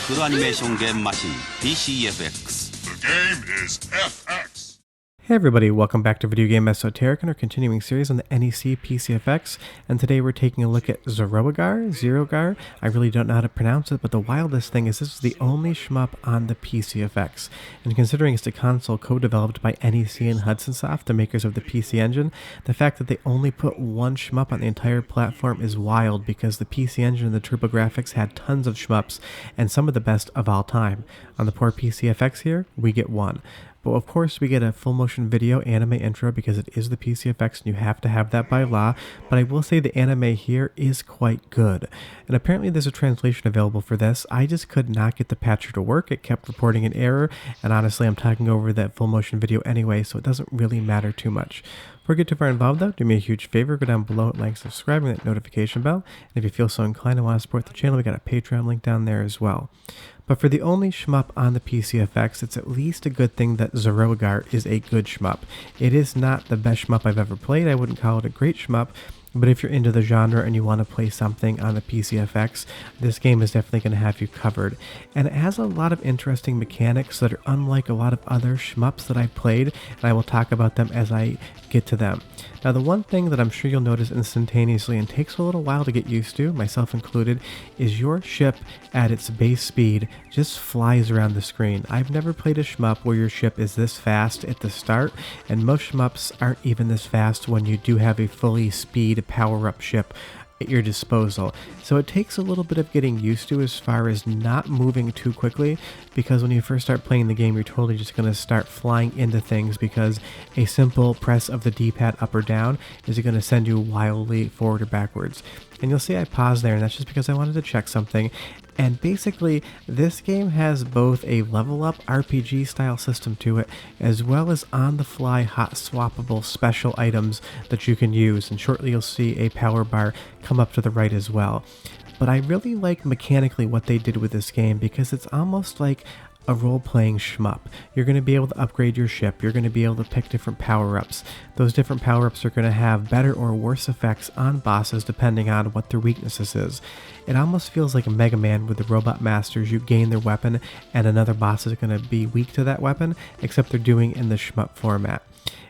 フルアニメーションゲームマシン PC-FX. The game is FX. Hey everybody, welcome back to Video Game Esoterica and our continuing series on the NEC PC-FX, and today we're taking a look at Zeroigar. I really don't know how to pronounce it, but the wildest thing is this is the only shmup on the PC-FX, and considering it's a console co-developed by NEC and Hudson Soft, the makers of the PC Engine, the fact that they only put one shmup on the entire platform is wild because the PC Engine and the TurboGrafx had tons of shmups, and some of the best of all time. On the poor PC-FX here, we get one. But of course we get a full motion video anime intro because it is the PC-FX and you have to have that by law, but I will say the anime here is quite good. And apparently there's a translation available for this. I just could not get the patcher to work. It kept reporting an error, and honestly I'm talking over that full motion video anyway, so it doesn't really matter too much. Before we get too far involved though, do me a huge favor, go down below and like, subscribe, and that notification bell. And if you feel so inclined and want to support the channel, we got a Patreon link down there as well. But for the only shmup on the PC-FX, it's at least a good thing that Zeroigar is a good shmup. It is not the best shmup I've ever played. I wouldn't call it a great shmup, but if you're into the genre and you want to play something on the PC-FX, this game is definitely going to have you covered. And it has a lot of interesting mechanics that are unlike a lot of other shmups that I've played, and I will talk about them as I get to them. Now the one thing that I'm sure you'll notice instantaneously and takes a little while to get used to, myself included, is your ship at its base speed just flies around the screen. I've never played a shmup where your ship is this fast at the start, and most shmups aren't even this fast when you do have a fully speed power-up ship at your disposal. So it takes a little bit of getting used to as far as not moving too quickly, because when you first start playing the game you're totally just going to start flying into things because a simple press of the D-pad up or down is going to send you wildly forward or backwards. And you'll see I paused there, and that's just because I wanted to check something. And basically, this game has both a level-up RPG style system to it, as well as on-the-fly hot swappable special items that you can use, and shortly you'll see a power bar come up to the right as well. But I really like mechanically what they did with this game because it's almost like a role-playing shmup. You're going to be able to upgrade your ship, you're going to be able to pick different power-ups. Those different power-ups are going to have better or worse effects on bosses depending on what their weaknesses is. It almost feels like a Mega Man with the Robot Masters. You gain their weapon and another boss is going to be weak to that weapon, except they're doing it in the shmup format.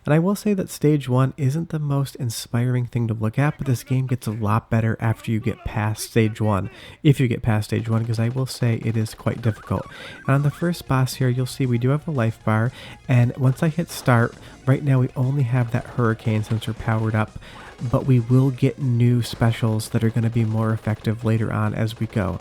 And I will say that Stage 1 isn't the most inspiring thing to look at, but this game gets a lot better after you get past Stage 1, if you get past Stage 1, because I will say it is quite difficult. And on the first boss here, you'll see we do have a life bar, and once I hit start, right now we only have that hurricane since we're powered up, but we will get new specials that are going to be more effective later on as we go.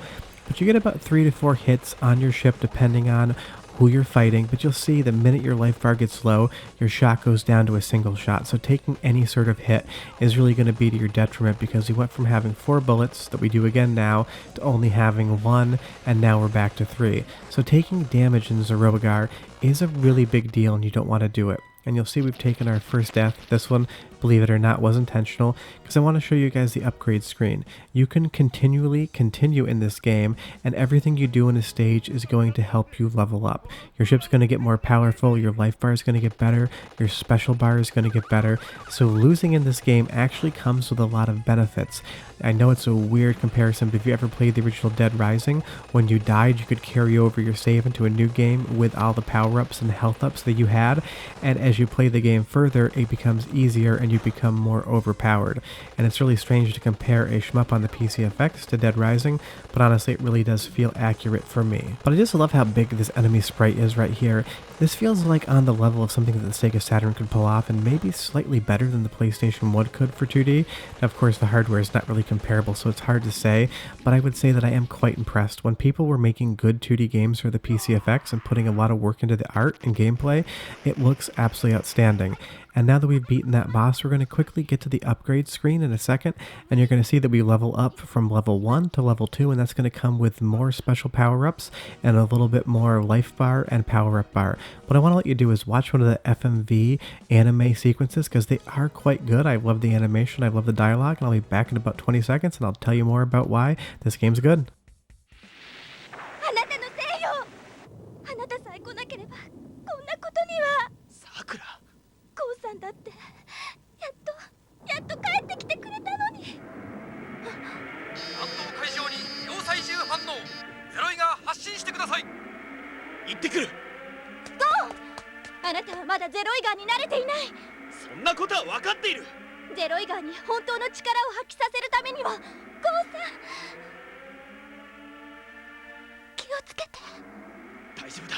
But you get about 3 to 4 hits on your ship depending on who you're fighting, but you'll see the minute your life bar gets low, your shot goes down to a single shot. So taking any sort of hit is really going to be to your detriment because we went from having 4 bullets, that we do again now, to only having 1, and now we're back to 3. So taking damage in Zeroigar is a really big deal and you don't want to do it. And you'll see we've taken our first death. This one, believe it or not, was intentional because I want to show you guys the upgrade screen. You can continually continue in this game, and everything you do in a stage is going to help you level up. Your ship's going to get more powerful, your life bar is going to get better, your special bar is going to get better. So losing in this game actually comes with a lot of benefits. I know it's a weird comparison, but if you ever played the original Dead Rising, when you died you could carry over your save into a new game with all the power-ups and health ups that you had, and as you play the game further it becomes easier and you become more overpowered. And it's really strange to compare a shmup on the PC-FX to Dead Rising, but honestly it really does feel accurate for me. But I just love how big this enemy sprite is right here. This feels like on the level of something that the Sega Saturn could pull off, and maybe slightly better than the PlayStation 1 could for 2D. Now, of course, the hardware is not really comparable, so it's hard to say, but I would say that I am quite impressed. When people were making good 2D games for the PC-FX and putting a lot of work into the art and gameplay, it looks absolutely outstanding. And now that we've beaten that boss, we're going to quickly get to the upgrade screen in a second, and you're going to see that we level up from level 1 to level 2, and that's going to come with more special power-ups and a little bit more life bar and power-up bar. What I want to let you do is watch one of the FMV anime sequences because they are quite good. I love the animation, I love the dialogue, and I'll be back in about 20 seconds and I'll tell you more about why this game's good. Zeroigar 発進してください。らゼロイガーに慣れていない。そんなことは分かっている。ゼロイガーに本当の力を発揮させるためにはゴーさん気をつけて。大丈夫だ。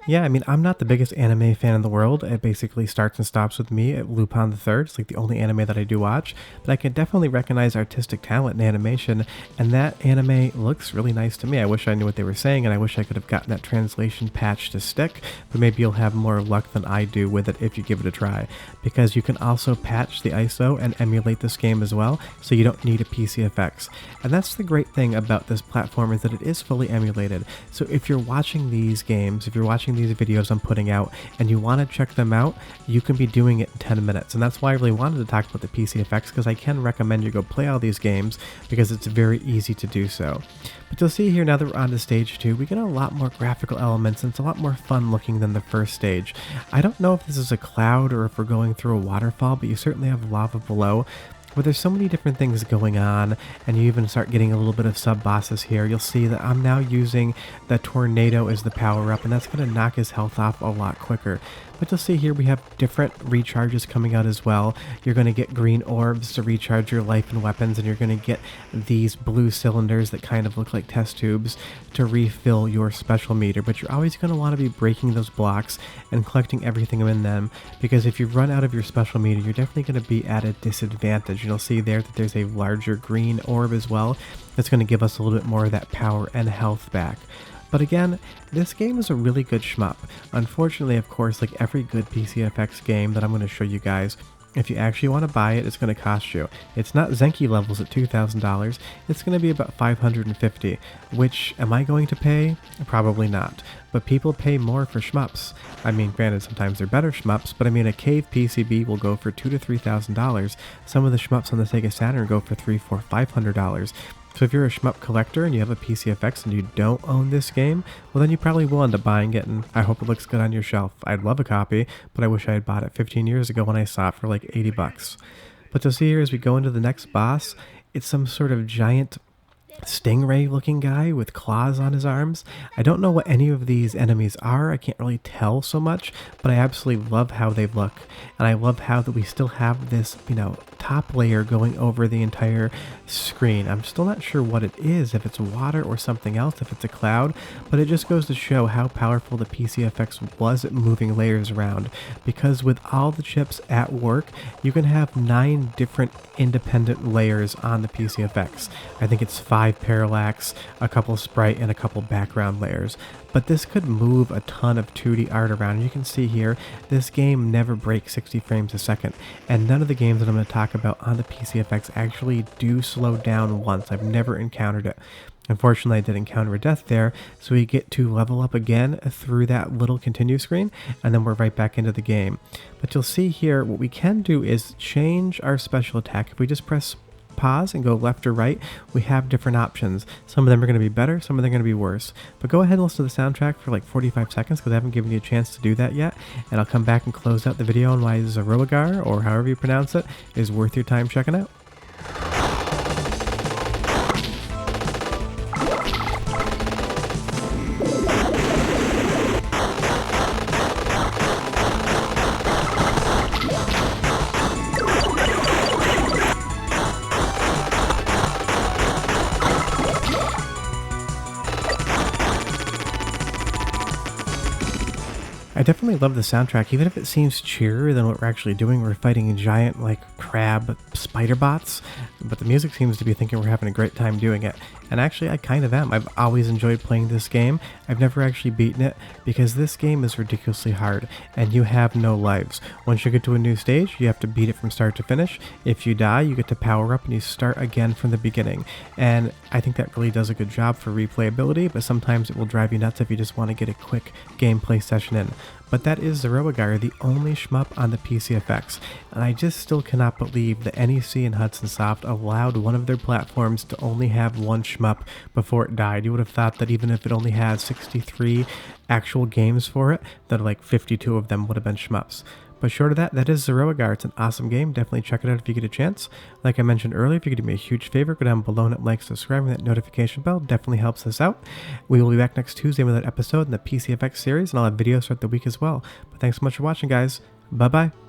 Yeah, I mean, I'm not the biggest anime fan in the world. It basically starts and stops with me at Lupin the Third. It's like the only anime that I do watch, but I can definitely recognize artistic talent in animation, and that anime looks really nice to me. I wish I knew what they were saying, and I wish I could have gotten that translation patch to stick, but maybe you'll have more luck than I do with it if you give it a try, because you can also patch the ISO and emulate this game as well, so you don't need a PC-FX. And that's the great thing about this platform, is that it is fully emulated. So if you're watching these games, if you're watching these videos I'm putting out and you want to check them out, you can be doing it in 10 minutes. And that's why I really wanted to talk about the PC-FX, because I can recommend you go play all these games because it's very easy to do so. But you'll see here, now that we're on to stage 2, we get a lot more graphical elements and it's a lot more fun looking than the first stage. I don't know if this is a cloud or if we're going through a waterfall, but you certainly have lava below. But there's so many different things going on, and you even start getting a little bit of sub-bosses here. You'll see that I'm now using the tornado as the power-up, and that's going to knock his health off a lot quicker. But you'll see here we have different recharges coming out as well. You're going to get green orbs to recharge your life and weapons, and you're going to get these blue cylinders that kind of look like test tubes to refill your special meter. But you're always going to want to be breaking those blocks and collecting everything in them, because if you run out of your special meter, you're definitely going to be at a disadvantage. You'll see there that there's a larger green orb as well that's going to give us a little bit more of that power and health back. But again, this game is a really good shmup. Unfortunately, of course, like every good PC-FX game that I'm going to show you guys, if you actually want to buy it, it's going to cost you. It's not Zenki levels at $2,000. It's going to be about $550, which am I going to pay? Probably not. But people pay more for shmups. I mean, granted, sometimes they're better shmups, but I mean, a cave PCB will go for $2,000 to $3,000. Some of the shmups on the Sega Saturn go for $300, $400, $500. So if you're a shmup collector and you have a PC-FX and you don't own this game, well then you probably will end up buying it, and I hope it looks good on your shelf. I'd love a copy, but I wish I had bought it 15 years ago when I saw it for like 80 bucks. But you'll see here as we go into the next boss, it's some sort of giant stingray looking guy with claws on his arms. I don't know what any of these enemies are. I can't really tell so much, but I absolutely love how they look, and I love how that we still have this, you know, top layer going over the entire screen. I'm still not sure what it is, if it's water or something else, if it's a cloud, but it just goes to show how powerful the PC-FX was at moving layers around, because with all the chips at work, you can have 9 different independent layers on the PC-FX. I think it's 5 parallax, a couple sprite, and a couple background layers. But this could move a ton of 2D art around. You can see here, this game never breaks 60 frames a second, and none of the games that I'm going to talk about on the PC-FX actually do slow down once. I've never encountered it. Unfortunately, I did encounter a death there, so we get to level up again through that little continue screen, and then we're right back into the game. But you'll see here, what we can do is change our special attack. If we just press pause and go left or right, we have different options. Some of them are going to be better, some of them are going to be worse. But go ahead and listen to the soundtrack for like 45 seconds, because I haven't given you a chance to do that yet, and I'll come back and close out the video on why Zeroigar, or however you pronounce it, is worth your time checking out. I definitely love the soundtrack, even if it seems cheerier than what we're actually doing. We're fighting giant, like, crab spider bots, but the music seems to be thinking we're having a great time doing it. And actually, I kind of am. I've always enjoyed playing this game. I've never actually beaten it, because this game is ridiculously hard, and you have no lives. Once you get to a new stage, you have to beat it from start to finish. If you die, you get to power up and you start again from the beginning. And I think that really does a good job for replayability, but sometimes it will drive you nuts if you just want to get a quick gameplay session in. But that is Zeroigar, the only shmup on the PC-FX, and I just still cannot believe that NEC and Hudson Soft allowed one of their platforms to only have one shmup before it died. You would have thought that even if it only had 63 actual games for it, that like 52 of them would have been shmups. But short of that, that is Zeroigar. It's an awesome game. Definitely check it out if you get a chance. Like I mentioned earlier, if you could do me a huge favor, go down below and hit like, subscribe, and that notification bell definitely helps us out. We will be back next Tuesday with an episode in the PC-FX series, and I'll have videos throughout the week as well. But thanks so much for watching, guys. Bye-bye.